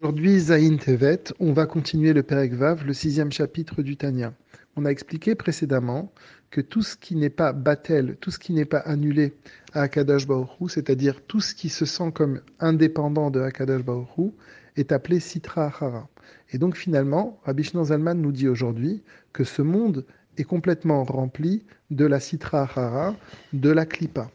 Aujourd'hui, Zayin Tevet, on va continuer le Perek Vav, le 6e chapitre du Tanya. On a expliqué précédemment que tout ce qui n'est pas batel, tout ce qui n'est pas annulé à Akadosh Baruch Hu, c'est-à-dire tout ce qui se sent comme indépendant de Akadosh Baruch Hu, est appelé Sitra Achara. Et donc finalement, Rabbi Shimon Zalman nous dit aujourd'hui que ce monde est complètement rempli de la Sitra Achara, de la Klippa.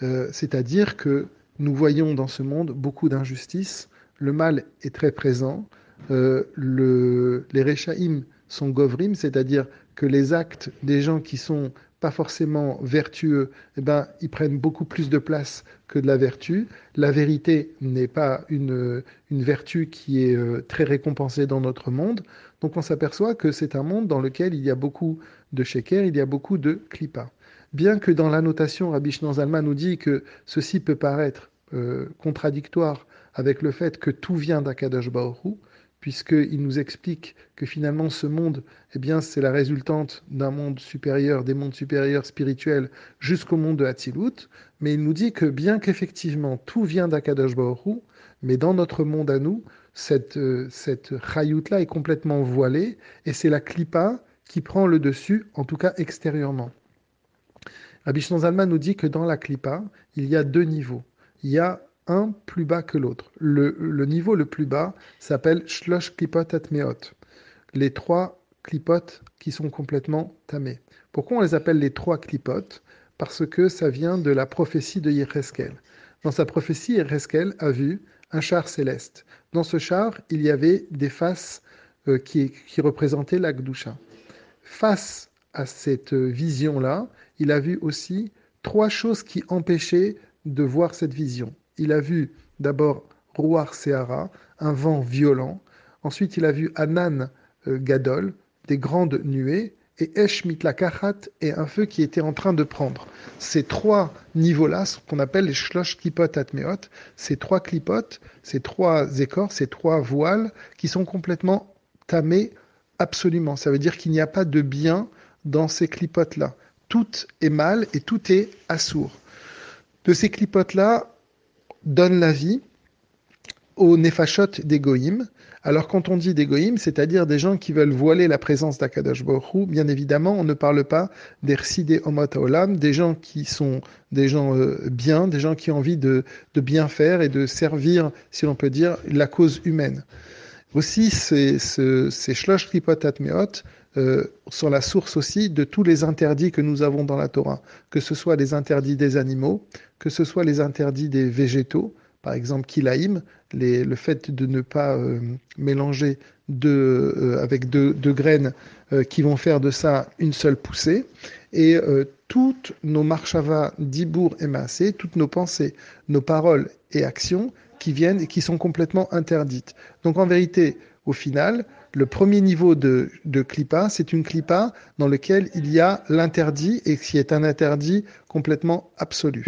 C'est-à-dire que nous voyons dans ce monde beaucoup d'injustices, le mal est très présent, les Rechaïm sont govrim, c'est-à-dire que les actes des gens qui sont pas forcément vertueux, eh ben, ils prennent beaucoup plus de place que de la vertu. La vérité n'est pas une vertu qui est très récompensée dans notre monde. Donc on s'aperçoit que c'est un monde dans lequel il y a beaucoup de sheker, il y a beaucoup de klipa. Bien que dans l'annotation, Rabbi Shimon Zalman nous dit que ceci peut paraître contradictoire avec le fait que tout vient d'Akadosh Baruch Hu, puisqu'il nous explique que finalement ce monde, eh bien, c'est la résultante d'un monde supérieur, des mondes supérieurs spirituels jusqu'au monde de Hatzilut, mais il nous dit que bien qu'effectivement tout vient d'Akadosh Baruch Hu, mais dans notre monde à nous, cette chayut-là est complètement voilée, et c'est la klipa qui prend le dessus, en tout cas extérieurement. Rabbi Shimon Zalman nous dit que dans la Klippa, il y a deux niveaux. Il y a un plus bas que l'autre. Le niveau le plus bas s'appelle Shlosh Klipot Atmeot, les trois clipotes qui sont complètement tamés. Pourquoi on les appelle les trois clipotes? Parce que ça vient de la prophétie de Yecheskel. Dans sa prophétie, Yecheskel a vu un char céleste. Dans ce char, il y avait des faces qui représentaient la Gdusha. Face à cette vision-là, il a vu aussi trois choses qui empêchaient de voir cette vision. Il a vu d'abord Ruach Seara, un vent violent. Ensuite, il a vu Anan Gadol, des grandes nuées. Et Esh Mitlakachat et un feu qui était en train de prendre. Ces trois niveaux-là, ce qu'on appelle les Shlosh Klipot Atmeot, ces trois clipotes, ces trois écorces, ces trois voiles qui sont complètement tamés absolument. Ça veut dire qu'il n'y a pas de bien dans ces clipotes-là. Tout est mal et tout est assourd. De ces clipotes-là donne la vie aux nefashot des goïms. Alors quand on dit des goïms, c'est-à-dire des gens qui veulent voiler la présence d'Akadosh Baruch Hu, bien évidemment, on ne parle pas des Rsidei Homot Haolam, des gens qui sont des gens bien, des gens qui ont envie de bien faire et de servir, si l'on peut dire, la cause humaine. Aussi, ces Shlosh Klipot Atmeot sont la source aussi de tous les interdits que nous avons dans la Torah, que ce soit les interdits des animaux, que ce soit les interdits des végétaux, par exemple Kilaïm, le fait de ne pas mélanger avec deux graines qui vont faire de ça une seule poussée, et toutes nos marshava, dibour et maasé, toutes nos pensées, nos paroles et actions qui viennent et qui sont complètement interdites. Donc en vérité, au final, le premier niveau de clipa, c'est une clipa dans laquelle il y a l'interdit et qui est un interdit complètement absolu.